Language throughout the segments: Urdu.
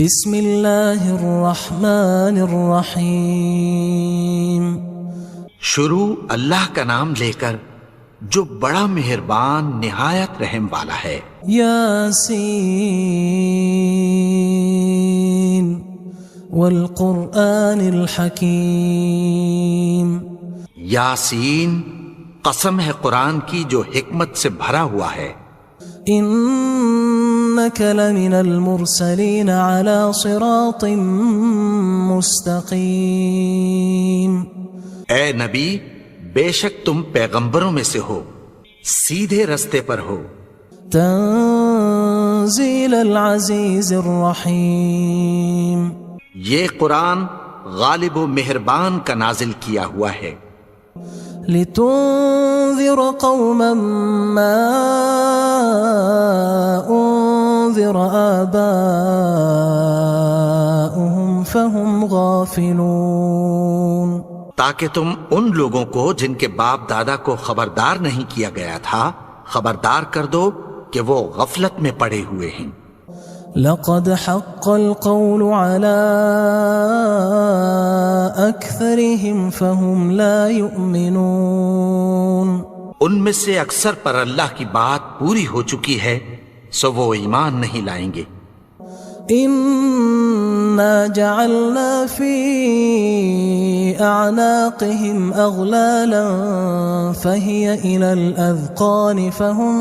بسم اللہ الرحمن الرحیم۔ شروع اللہ کا نام لے کر جو بڑا مہربان نہایت رحم والا ہے۔ یاسین والقرآن الحکیم۔ یاسین، قسم ہے قرآن کی جو حکمت سے بھرا ہوا ہے۔ انک لمن المرسلین علی صراط مستقیم۔ اے نبی، بے شک تم پیغمبروں میں سے ہو، سیدھے رستے پر ہو۔ تنزیل العزیز الرحیم۔ یہ قرآن غالب و مہربان کا نازل کیا ہوا ہے۔ لتنذر قوما ما انذر آباؤهم فهم غافلون۔ تاکہ تم ان لوگوں کو جن کے باپ دادا کو خبردار نہیں کیا گیا تھا خبردار کر دو کہ وہ غفلت میں پڑے ہوئے ہیں۔ لقد حق القول على أكثرهم فهم لا يؤمنون۔ ان میں سے اکثر پر اللہ کی بات پوری ہو چکی ہے سو وہ ایمان نہیں لائیں گے۔ إنا جعلنا في أعناقهم أغلالا فهي إلى الأذقان فهم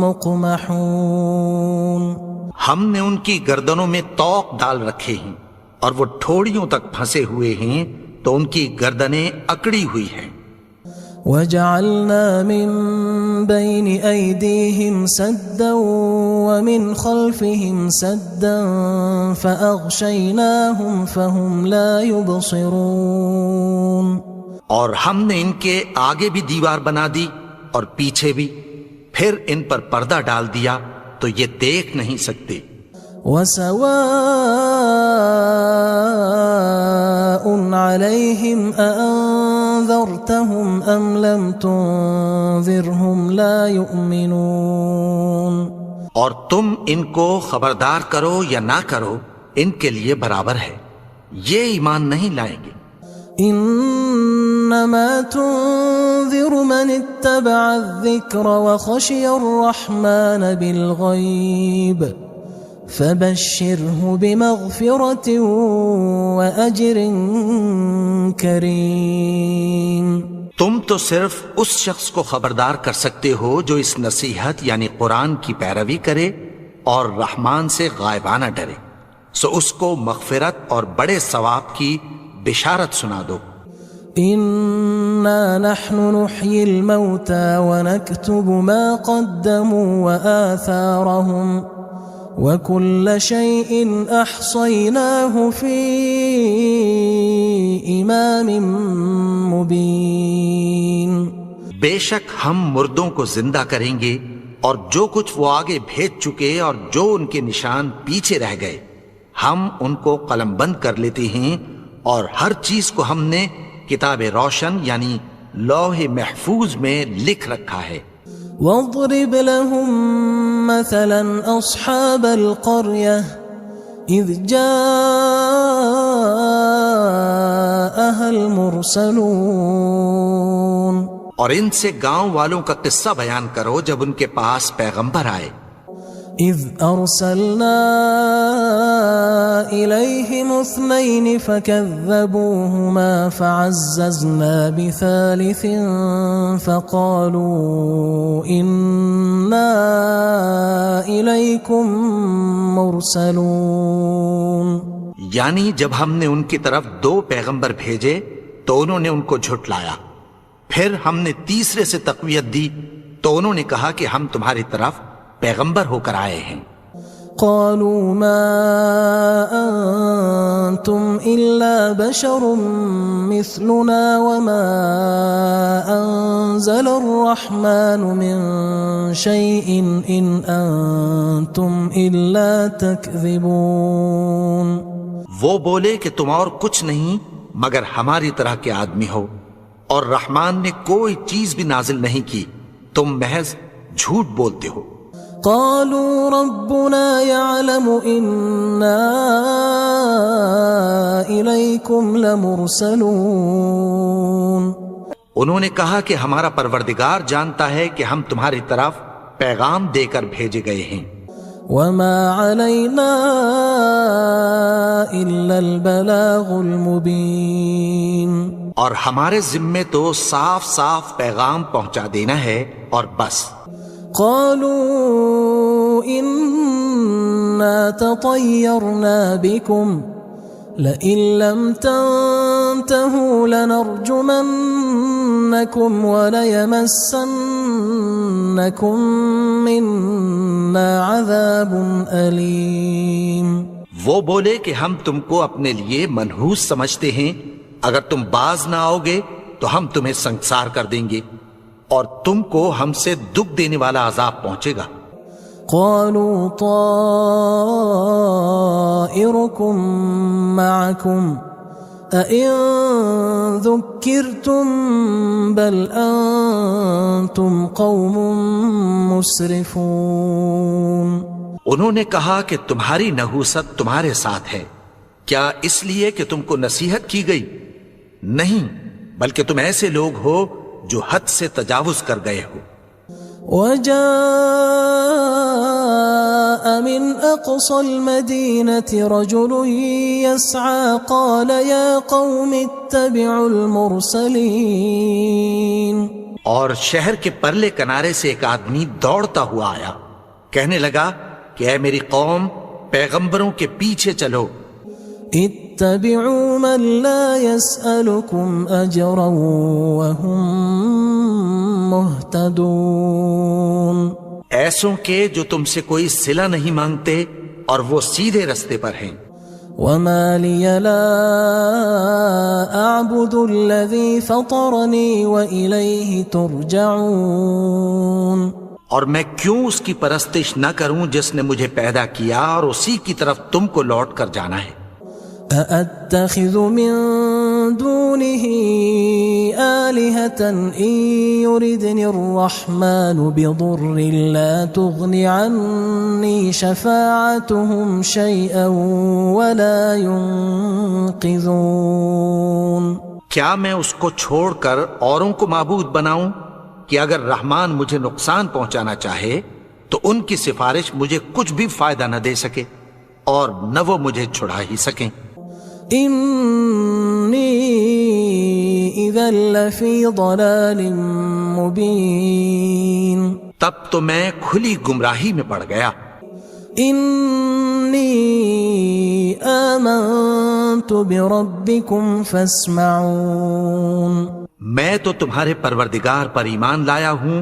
مقمحون۔ ہم نے ان کی گردنوں میں طوق ڈال رکھے ہیں اور وہ ٹھوڑیوں تک پھنسے ہوئے ہیں تو ان کی گردنیں اکڑی ہوئی ہیں۔ وَجَعَلْنَا مِن بَيْنِ أَيْدِيهِمْ سَدًّا وَمِنْ خَلْفِهِمْ سَدًّا فَأَغْشَيْنَاهُمْ فَهُمْ لَا يُبْصِرُونَ۔ اور ہم نے ان کے آگے بھی دیوار بنا دی اور پیچھے بھی، پھر ان پر پردہ ڈال دیا تو یہ دیکھ نہیں سکتے۔ وَسَوَاءٌ عَلَيْهِمْ أَأَنذَرْتَهُمْ أَمْ لَمْ تُنذِرْهُمْ لَا يُؤْمِنُونَ۔ اور تم ان کو خبردار کرو یا نہ کرو ان کے لیے برابر ہے، یہ ایمان نہیں لائیں گے۔ انما تنذر من اتبع الذکر وخشی الرحمن بالغیب فبشره بمغفرة وأجر کریم۔ تم تو صرف اس شخص کو خبردار کر سکتے ہو جو اس نصیحت یعنی قرآن کی پیروی کرے اور رحمان سے غائبانہ ڈرے، سو اس کو مغفرت اور بڑے ثواب کی بشارت سنا دو۔ انا نحن نحيي الموتى ونكتب ما قدموا وآثارهم وكل شيء احصيناه في امام مبين۔ بے شک ہم مردوں کو زندہ کریں گے اور جو کچھ وہ آگے بھیج چکے اور جو ان کے نشان پیچھے رہ گئے ہم ان کو قلم بند کر لیتے ہیں، اور ہر چیز کو ہم نے کتاب روشن یعنی لوح محفوظ میں لکھ رکھا ہے۔ واضرب لهم مثلا اصحاب القرية اذ جاءها المرسلون۔ اور ان سے گاؤں والوں کا قصہ بیان کرو جب ان کے پاس پیغمبر آئے۔ اذ ارسلنا الیہم اثنین فکذبوہما فعززنا بثالث فقالوا انا الیکم مرسلون۔ یعنی جب ہم نے ان کی طرف 2 پیغمبر بھیجے تو انہوں نے ان کو جھٹلایا، پھر ہم نے تیسرے سے تقویت دی تو انہوں نے کہا کہ ہم تمہاری طرف پیغمبر ہو کر آئے ہیں۔ قالوا ما انتم الا بشر مثلنا وما انزل الرحمن من شيء ان انتم الا تكذبون۔ وہ بولے کہ تم اور کچھ نہیں مگر ہماری طرح کے آدمی ہو، اور رحمان نے کوئی چیز بھی نازل نہیں کی، تم محض جھوٹ بولتے ہو۔ قالوا ربنا يعلم إنا إليكم لمرسلون. انہوں نے کہا کہ ہمارا پروردگار جانتا ہے کہ ہم تمہاری طرف پیغام دے کر بھیجے گئے ہیں. وما علينا إلا البلاغ المبين. اور ہمارے ذمے تو صاف صاف پیغام پہنچا دینا ہے اور بس. قالوا إنا تطيرنا بكم لئن لم تنتهوا لنرجمنكم وليمسنكم منا عذاب أليم. وہ بولے کہ ہم تم کو اپنے لیے منحوس سمجھتے ہیں، اگر تم باز نہ آؤ گے تو ہم تمہیں سنسار کر دیں گے اور تم کو ہم سے دکھ دینے والا عذاب پہنچے گا. قالوا طائركم معكم أئن ذكرتم بل أنتم قوم مسرفون. انہوں نے کہا کہ تمہاری نحوست تمہارے ساتھ ہے، کیا اس لیے کہ تم کو نصیحت کی گئی؟ نہیں، بلکہ تم ایسے لوگ ہو جو حد سے تجاوز کر گئے ہو. وجاء من أقصى المدينة رجل يسعى قال يا قوم اتبعوا المرسلين. اور شہر کے پرلے کنارے سے ایک آدمی دوڑتا ہوا آیا، کہنے لگا کہ اے میری قوم، پیغمبروں کے پیچھے چلو. اتبعوا من لا يسألكم أجرا وهم مهتدون. ایسوں کے جو تم سے کوئی صلہ نہیں مانگتے اور وہ سیدھے رستے پر ہیں. وما لي لا أعبد الذي فطرني وإليه ترجعون. اور میں کیوں اس کی پرستش نہ کروں جس نے مجھے پیدا کیا اور اسی کی طرف تم کو لوٹ کر جانا ہے. أأتخذ من دونه آلهة إن يردني الرحمن بضر لا تغن عني شفاعتهم شيئا ولا ينقذون. کیا میں اس کو چھوڑ کر اوروں کو معبود بناؤں کہ اگر رحمان مجھے نقصان پہنچانا چاہے تو ان کی سفارش مجھے کچھ بھی فائدہ نہ دے سکے اور نہ وہ مجھے چھڑا ہی سکیں. إني إذا لفي ضلال مبين. تب تو میں کھلی گمراہی میں پڑ گیا. إني آمنت بربكم فاسمعون. میں تو تمہارے پروردگار پر ایمان لایا ہوں،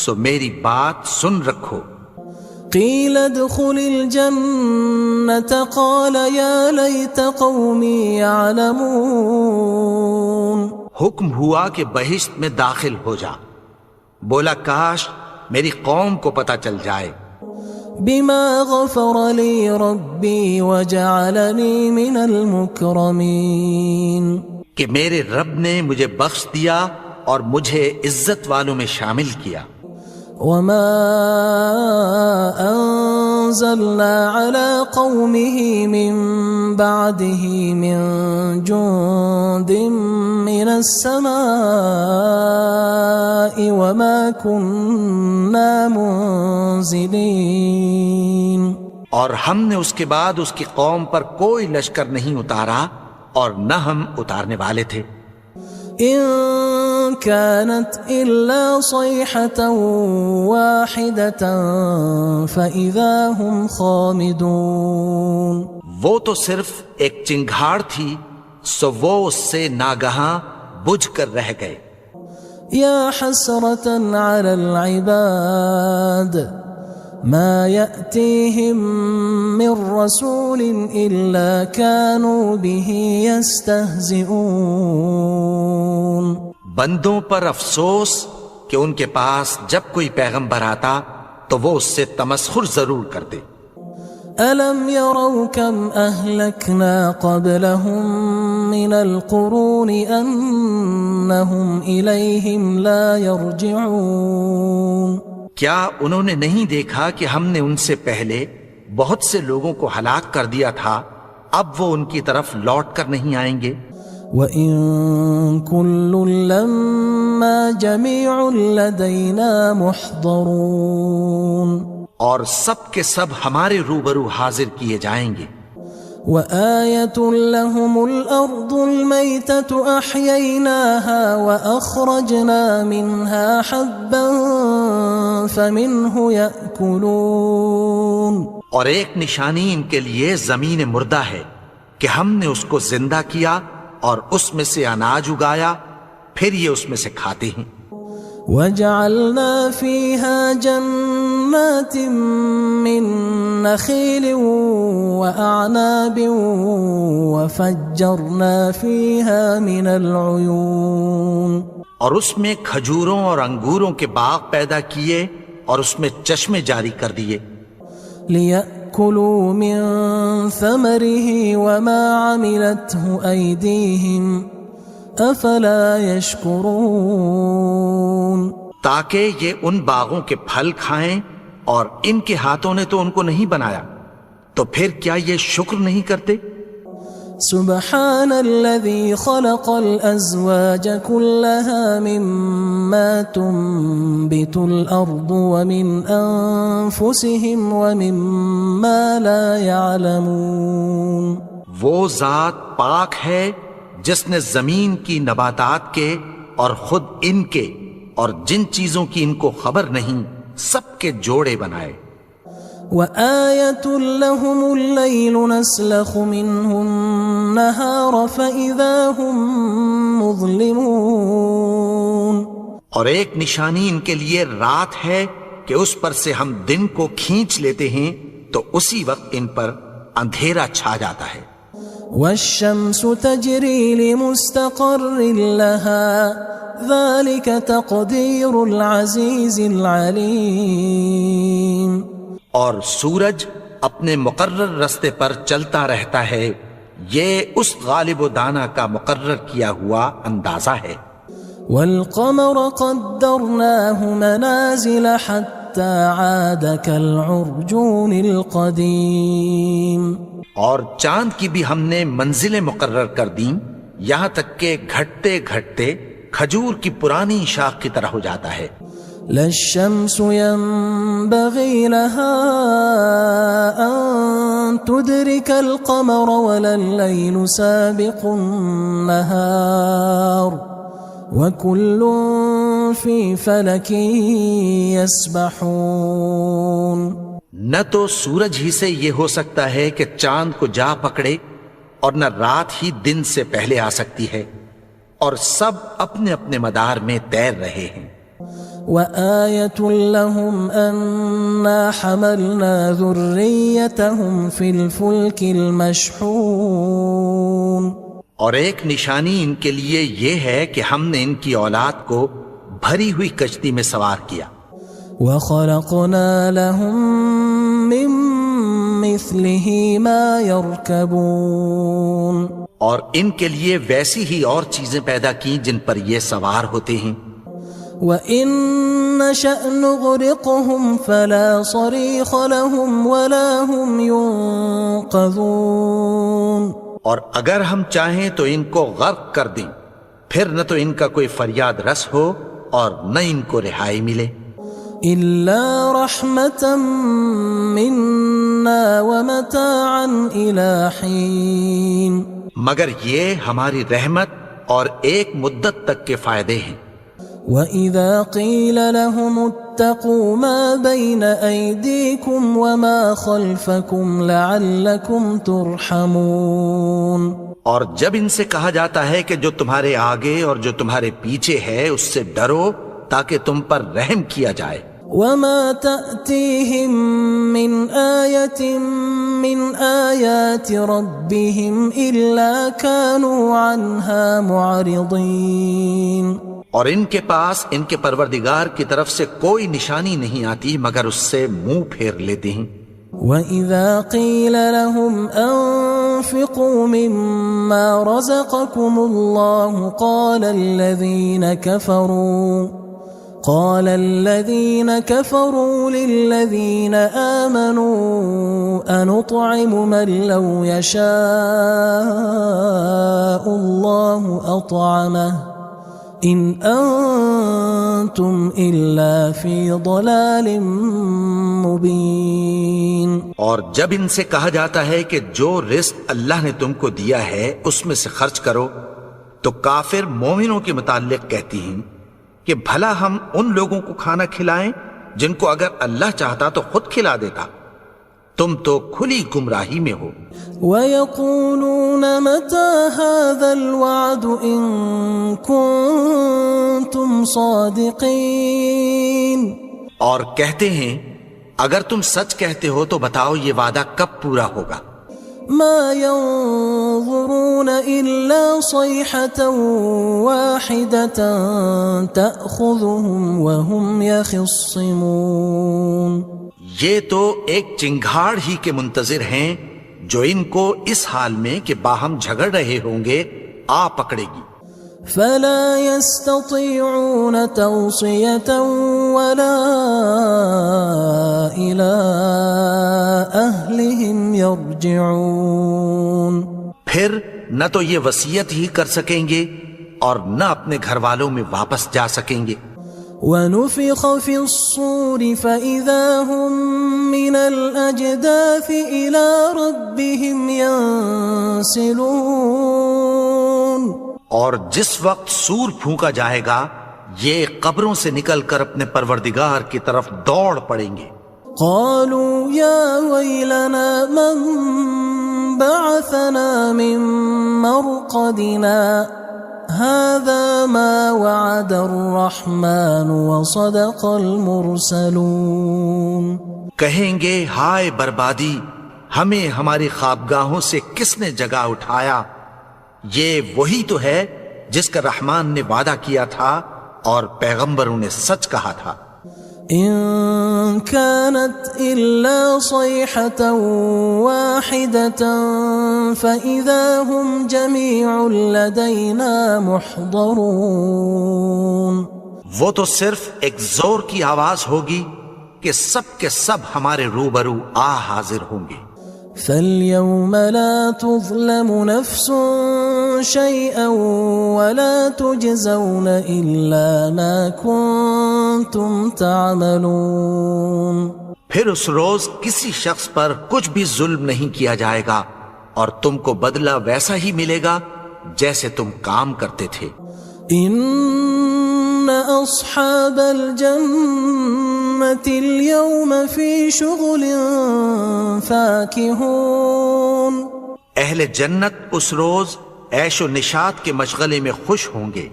سو میری بات سن رکھو. قيل ادخل الجنة قال يا ليت قومي يعلمون. حکم ہوا کہ بہشت میں داخل ہو جا. بولا کاش میری قوم کو پتہ چل جائے. بما غفر لي ربي وجعلني من المكرمين. کہ میرے رب نے مجھے بخش دیا اور مجھے عزت والوں میں شامل کیا. وما أنزلنا على قومه من بعده من جند من السماء وما كنا منزلين. اور ہم نے اس کے بعد اس کی قوم پر کوئی لشکر نہیں اتارا اور نہ ہم اتارنے والے تھے. إن كانت إلا صيحة واحدة فإذا هم خامدون. وہ تو صرف ایک چنگھاڑ تھی، سو وہ اس سے ناگہاں بجھ کر رہ گئے. يا حسرة على العباد ما يأتيهم من رسول إلا كانوا به يستهزئون. بندوں پر افسوس کہ ان کے پاس جب کوئی پیغمبر آتا تو وہ اس سے تمسخر ضرور کرتے. ألم يروا كم أهلكنا قبلهم من القرون أنهم إليهم لا يرجعون. کیا انہوں نے نہیں دیکھا کہ ہم نے ان سے پہلے بہت سے لوگوں کو ہلاک کر دیا تھا، اب وہ ان کی طرف لوٹ کر نہیں آئیں گے؟ وَإِن كُلٌّ لَمَّا جَمِيعٌ لَدَيْنَا مُحْضَرُونَ، اور سب کے سب ہمارے روبرو حاضر کیے جائیں گے۔ وَآيَةٌ لَهُمُ الْأَرْضُ الْمَيْتَةُ أَحْيَيْنَاهَا وَأَخْرَجْنَا مِنْهَا حَبًّا فَمِنْهُ يَأْكُلُونَ، اور ایک نشانی ان کے لیے زمین مردہ ہے کہ ہم نے اس کو زندہ کیا اور اس میں سے اناج اگایا، پھر یہ اس میں سے کھاتے ہیں۔ وَجَعَلْنَا فِيهَا جَنَّاتٍ مِّن نَخِيلٍ وَأَعْنَابٍ وَفَجَّرْنَا فِيهَا مِنَ الْعُيُونِ، اور اس میں کھجوروں اور انگوروں کے باغ پیدا کیے اور اس میں چشمے جاری کر دیے، لِيَأْكُلُوا مِن ثَمَرِهِ وَمَا عَمِلَتْهُ أَيْدِيهِمْ أَفَلَا يَشْكُرُونَ، تاکہ یہ ان باغوں کے پھل کھائیں، اور ان کے ہاتھوں نے تو ان کو نہیں بنایا، تو پھر کیا یہ شکر نہیں کرتے؟ سبحان الذي خلق الأزواج كلها مما تنبت الأرض ومن أنفسهم ومما لا يعلمون، وہ ذات پاک ہے جس نے زمین کی نباتات کے اور خود ان کے اور جن چیزوں کی ان کو خبر نہیں سب کے جوڑے بنائے۔ وآية لهم الليل نسلخ منه النهار فإذا هم مظلمون، اور ایک نشانی ان کے لیے رات ہے کہ اس پر سے ہم دن کو کھینچ لیتے ہیں تو اسی وقت ان پر اندھیرا چھا جاتا ہے۔ والشمس تجري لمستقر لها ذلك تقدير العزيز العليم، اور سورج اپنے مقرر رستے پر چلتا رہتا ہے، یہ اس غالب و دانا کا مقرر کیا ہوا اندازہ ہے۔ والقمر قدرناه منازل حتى عاد كالعرجون القديم، اور چاند کی بھی ہم نے منزلیں مقرر کر دیں، یہاں تک کہ گھٹتے گھٹتے کھجور کی پرانی شاخ کی طرح ہو جاتا ہے۔ لا الشمس ينبغي لها أن تدرك القمر ولا الليل سابق النهار وكل في فلك يسبحون، نہ تو سورج ہی سے یہ ہو سکتا ہے کہ چاند کو جا پکڑے، اور نہ رات ہی دن سے پہلے آ سکتی ہے، اور سب اپنے اپنے مدار میں تیر رہے ہیں۔ وآية لهم أنا حملنا ذريتهم في الفلك المشحون، اور ایک نشانی ان کے لیے یہ ہے کہ ہم نے ان کی اولاد کو بھری ہوئی کشتی میں سوار کیا۔ وخلقنا لهم من مثله ما يركبون، اور ان کے لیے ویسی ہی اور چیزیں پیدا کی جن پر یہ سوار ہوتے ہیں۔ وَإِن نَّشَأْ نُغْرِقْهُمْ فَلَا صَرِيخَ لَهُمْ وَلَا هُمْ يُنقَذُونَ، اور اگر ہم چاہیں تو ان کو غرق کر دیں، پھر نہ تو ان کا کوئی فریاد رس ہو اور نہ ان کو رہائی ملے۔ إِلَّا رَحْمَةً مِنَّا وَمَتَاعًا إِلَى حِينٍ، مگر یہ ہماری رحمت اور ایک مدت تک کے فائدے ہیں۔ وَإِذَا قِيلَ لَهُمُ اتَّقُوا مَا بَيْنَ أَيْدِيكُمْ وَمَا خَلْفَكُمْ لَعَلَّكُمْ تُرْحَمُونَ، اور جب ان سے کہا جاتا ہے کہ جو تمہارے آگے اور جو تمہارے پیچھے ہے اس سے ڈرو تاکہ تم پر رحم کیا جائے۔ وَمَا تَأْتِيهِم مِّنْ آيَةٍ مِّنْ آيَاتِ رَبِّهِمْ إِلَّا كَانُوا عَنْهَا مُعْرِضِينَ، اور ان کے پاس ان کے پروردگار کی طرف سے کوئی نشانی نہیں آتی مگر اس سے منہ پھیر لیتے ہیں۔ وَإِذَا قِيلَ لَهُمْ أَنفِقُوا مِمَّا رَزَقَكُمُ اللَّهُ قال الذين كفروا للذين آمنوا أنطعم من لو يشاء الله أطعمه إن أنتم إلا في ضلال مبين۔ اور جب ان سے کہا جاتا ہے کہ جو رزق اللہ نے تم کو دیا ہے اس میں سے خرچ کرو، تو کافر مومنوں کے متعلق کہتی ہیں کہ بھلا ہم ان لوگوں کو کھانا کھلائیں جن کو اگر اللہ چاہتا تو خود کھلا دیتا، تم تو کھلی گمراہی میں ہو۔ وَيَقُولُونَ مَتَى هَذَا الْوَعْدُ إِن كُنتُمْ صَادِقِينَ، اور کہتے ہیں اگر تم سچ کہتے ہو تو بتاؤ یہ وعدہ کب پورا ہوگا۔ ما ينظرون إلا صيحة واحدة تأخذهم وهم يخصمون، یہ تو ایک چنگھاڑ ہی کے منتظر ہیں جو ان کو اس حال میں کہ باہم جھگڑ رہے ہوں گے آ پکڑے گی۔ فلا يستطيعون توصية ولا إلى أهلهم يرجعون، پھر نہ تو یہ وصیت ہی کر سکیں گے اور نہ اپنے گھر والوں میں واپس جا سکیں گے۔ ونفخ في الصور فإذا هم من الأجداث إلى ربهم ينسلون، اور جس وقت سور پھونکا جائے گا یہ قبروں سے نکل کر اپنے پروردگار کی طرف دوڑ پڑیں گے۔ قالوا يا ويلنا من بعثنا من مرقدنا هذا ما وعد الرحمن وصدق المرسلون، کہیں گے ہائے بربادی، ہمیں ہماری خوابگاہوں سے کس نے جگا اٹھایا، یہ وہی تو ہے جس کا رحمان نے وعدہ کیا تھا اور پیغمبروں نے سچ کہا تھا۔ إن كانت إلا صيحة واحدة فإذا هم جميع لدينا محضرون، وہ تو صرف ایک زور کی آواز ہوگی کہ سب کے سب ہمارے روبرو آ حاضر ہوں گے۔ فاليوم لا تظلم نفس شيئا ولا تجزون إلا ما كنتم تعملون، پھر اس روز کسی شخص پر کچھ بھی ظلم نہیں کیا جائے گا اور تم کو بدلہ ویسا ہی ملے گا جیسے تم کام کرتے تھے۔ إن أصحاب الجنة اليوم في شغل فاكهون، اہل جنت اس روز عیش و نشاط کے مشغلے میں خوش ہوں گے۔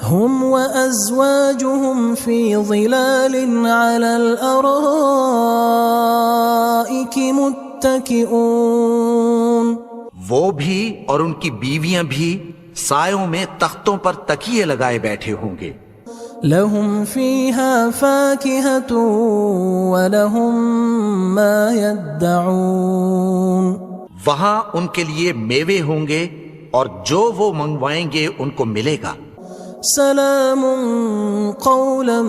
هم وأزواجهم في ظلال على الأرائك متكئون، وہ بھی اور ان کی بیویاں بھی سایوں میں تختوں پر تکیے لگائے بیٹھے ہوں گے۔ لهم فيها فاكهة ولهم ما يدعون، وہاں ان کے لیے میوے ہوں گے اور جو وہ منگوائیں گے ان کو ملے گا۔ سلام قولا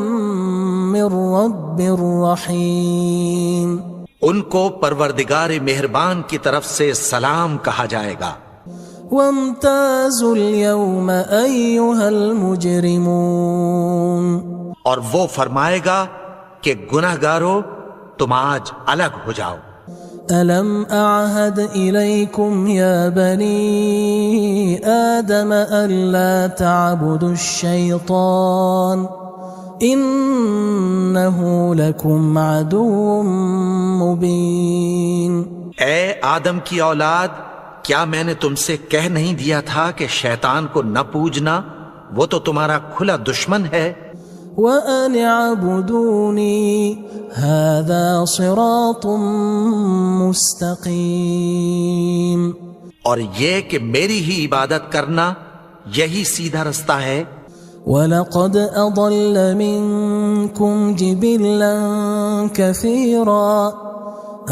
من رب رحیم، ان کو پروردگار مہربان کی طرف سے سلام کہا جائے گا۔ وامتازوا اليوم أيها المجرمون، اور وہ فرمائے گا کہ گناہگارو تم آج الگ ہو جاؤ۔ ألم أعهد إليكم يا بني آدم ألا تعبدوا الشيطان إنه لكم عدو مبين۔ اے آدم کی اولاد، کیا میں نے تم سے کہہ نہیں دیا تھا کہ شیطان کو نہ پوجنا، وہ تو تمہارا کھلا دشمن ہے۔ وَأَنِ اعْبُدُونِي هَذَا صِرَاطٌ مُسْتَقِيمٌ، اور یہ کہ میری ہی عبادت کرنا یہی سیدھا رستہ ہے۔ وَلَقَدْ أَضَلَّ مِنْكُمْ جِبِلًّا كَثِيرًا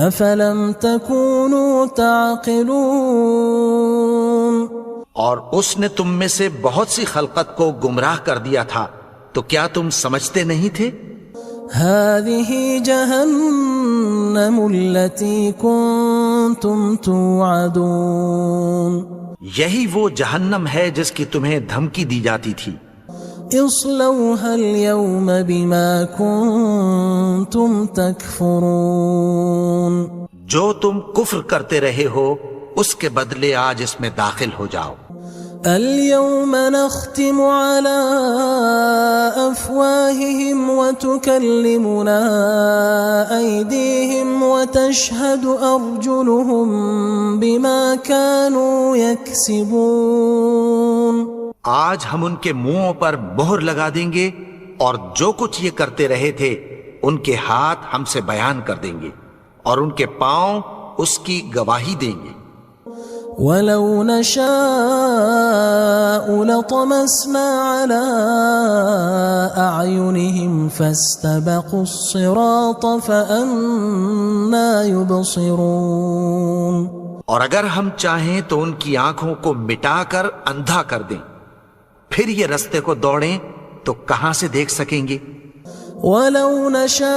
أَفَلَمْ تَكُونُوا تَعْقِلُونَ، اور اس نے تم میں سے بہت سی خلقت کو گمراہ کر دیا تھا، تو کیا تم سمجھتے نہیں تھے؟ هذه جهنم التي كنتم توعدون یہی وہ جہنم ہے جس کی تمہیں دھمکی دی جاتی تھی. اصلوها اليوم بما كنتم تكفرون جو تم کفر کرتے رہے ہو اس کے بدلے آج اس میں داخل ہو جاؤ. اليوم نختم على أفواههم وتكلمنا أيديهم وتشهد أرجلهم بما كانوا يكسبون. آج ہم ان کے منہوں پر مہر لگا دیں گے اور جو کچھ یہ کرتے رہے تھے ان کے ہاتھ ہم سے بیان کر دیں گے اور ان کے پاؤں اس کی گواہی دیں گے. ولو نشاء لطمسنا على أعينهم فاستبقوا الصراط فأنا يبصرون. اور اگر ہم چاہیں تو ان کی آنکھوں کو مٹا کر اندھا کر دیں، پھر یہ رستے کو دوڑیں تو کہاں سے دیکھ سکیں گے. ولو نشاء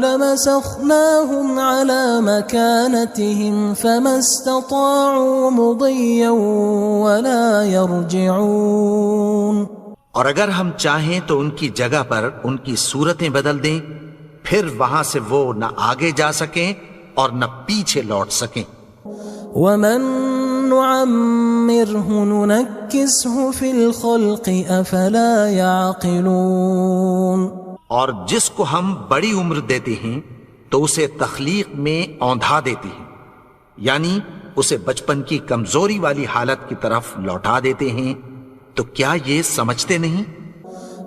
لمسخناهم على مكانتهم فما استطاعوا مضيا ولا يرجعون. اور اگر ہم چاہیں تو ان کی جگہ پر ان کی صورتیں بدل دیں، پھر وہاں سے وہ نہ آگے جا سکیں اور نہ پیچھے لوٹ سکیں. ومن نعمره ننكسه في الخلق افلا يعقلون. اور جس کو ہم بڑی عمر دیتے ہیں تو اسے تخلیق میں اوندھا دیتے ہیں، یعنی اسے بچپن کی کمزوری والی حالت کی طرف لوٹا دیتے ہیں. تو کیا یہ سمجھتے نہیں؟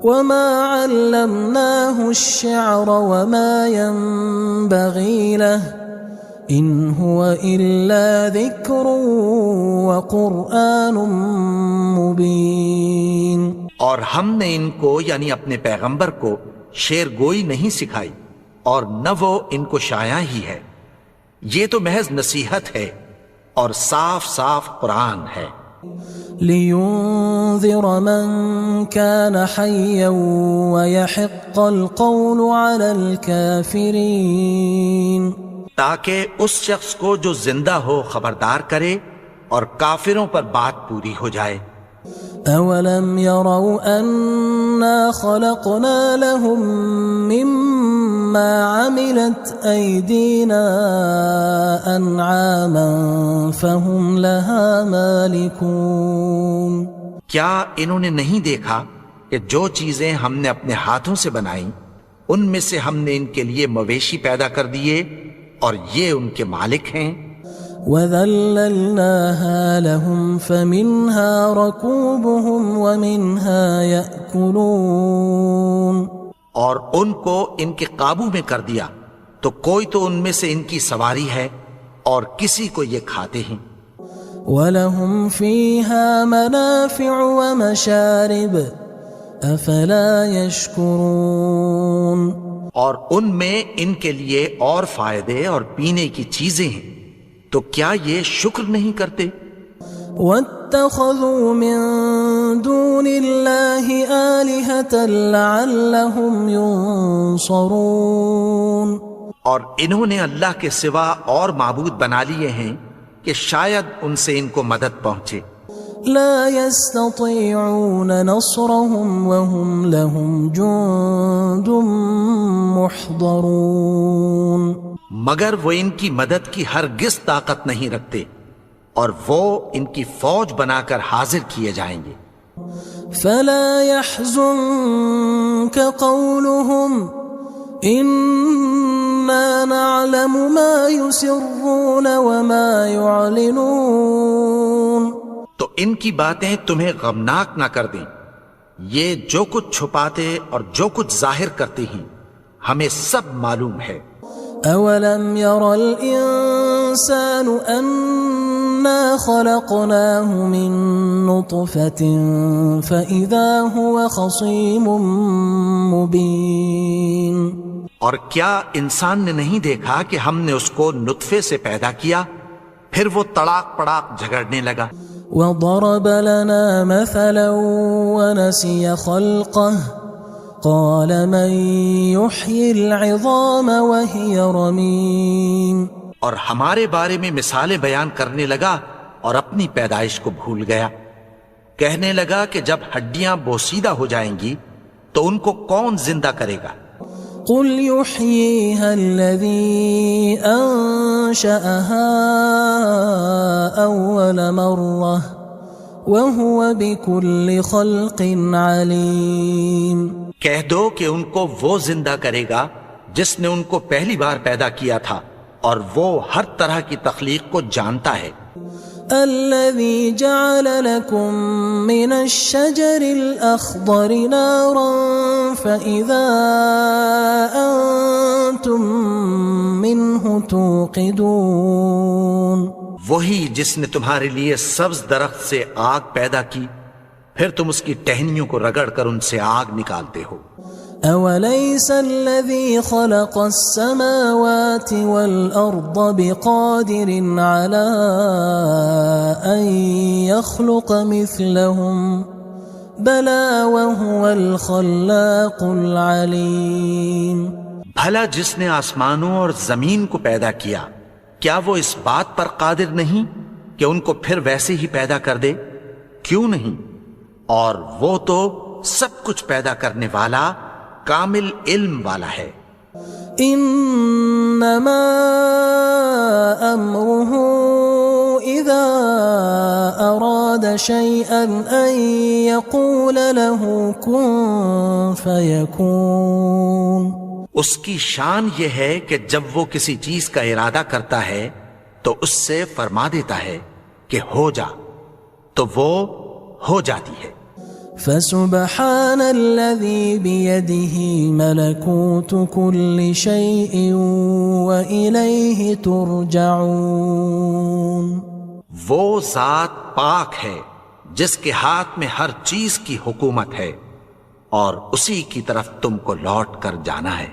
وما علمناه الشعر وما ينبغي له ان هو الا ذکر وقرآن مبین. اور ہم نے ان کو یعنی اپنے پیغمبر کو شعر گوئی نہیں سکھائی اور نہ وہ ان کو شایع ہی ہے، یہ تو محض نصیحت ہے اور صاف صاف قرآن ہے. لينذر من كان حيا ويحق القول على الكافرين. تاکہ اس شخص کو جو زندہ ہو خبردار کرے اور کافروں پر بات پوری ہو جائے. اولم يروا انا خلقنا لهم مما عملت ايدينا انعاما فهم لها مالكون. کیا انہوں نے نہیں دیکھا کہ جو چیزیں ہم نے اپنے ہاتھوں سے بنائیں ان میں سے ہم نے ان کے لیے مویشی پیدا کر دیے اور یہ ان کے مالک ہیں. وَذَلَّلْنَاهَا لَهُمْ فَمِنْهَا رَكُوبُهُمْ وَمِنْهَا يَأْكُلُونَ. اور ان کو ان کے قابو میں کر دیا تو کوئی تو ان میں سے ان کی سواری ہے اور کسی کو یہ کھاتے ہیں. وَلَهُمْ فِيهَا مَنَافِعُ وَمَشَارِبُ أَفَلَا يَشْكُرُونَ. اور ان میں ان کے لیے اور فائدے اور پینے کی چیزیں ہیں، تو کیا یہ شکر نہیں کرتے؟ وَاتَّخَذُوا مِن دُونِ اللَّهِ آلِهَةً لَعَلَّهُمْ يُنصَرُونَ. اور انہوں نے اللہ کے سوا اور معبود بنا لیے ہیں کہ شاید ان سے ان کو مدد پہنچے. لا يستطيعون نصرهم وهم لهم جند محضرون. مگر وہ ان کی مدد کی ہرگز طاقت نہیں رکھتے اور وہ ان کی فوج بنا کر حاضر کیے جائیں گے. فلا يحزنك قولهم إنا نعلم ما يسرون وما يعلنون. تو ان کی باتیں تمہیں غمناک نہ کر دیں، یہ جو کچھ چھپاتے اور جو کچھ ظاہر کرتے ہیں ہمیں سب معلوم ہے. اولم ير الانسان انا خلقناه من نطفة فاذا هو خصيم مبين. اور کیا انسان نے نہیں دیکھا کہ ہم نے اس کو نطفے سے پیدا کیا، پھر وہ تڑاک پڑاک جھگڑنے لگا. وضرب لنا مثلا ونسي خلقه قال من يحيي العظام وهي رميم اور ہمارے بارے میں مثالیں بیان کرنے لگا اور اپنی پیدائش کو بھول گیا. کہنے لگا کہ جب ہڈیاں بوسیدہ ہو جائیں گی تو ان کو کون زندہ کرے گا؟ قل يحييها الذي أنشأها أول مرة وهو بكل خلق عليم. کہہ دو کہ ان کو وہ زندہ کرے گا جس نے ان کو پہلی بار پیدا کیا تھا اور وہ ہر طرح کی تخلیق کو جانتا ہے. الذي جعل لكم من الشجر الأخضر نارا فإذا أنتم منه توقدون. وہی جس نے تمہارے لیے سبز درخت سے آگ پیدا کی پھر تم اس کی ٹہنیوں کو رگڑ کر ان سے آگ نکالتے ہو. أوليس الذي خلق السماوات والأرض بقادر على أن يخلق مثلهم بلى وهو الخلاق العليم. بھلا جس نے آسمانوں اور زمین کو پیدا کیا کیا وہ اس بات پر قادر نہیں کہ ان کو پھر ویسے ہی پیدا کر دے؟ کیوں نہیں؟ اور وہ تو سب کچھ پیدا کرنے والا کامل علم والا ہے. انما امره اذا اراد شيئا ان يقول له كن فيكون. اس کی شان یہ ہے کہ جب وہ کسی چیز کا ارادہ کرتا ہے تو اس سے فرما دیتا ہے کہ ہو جا تو وہ ہو جاتی ہے. فسبحان الذي بيده ملكوت كل شيء وإليه ترجعون. وہ ذات پاک ہے جس کے ہاتھ میں ہر چیز کی حکومت ہے اور اسی کی طرف تم کو لوٹ کر جانا ہے.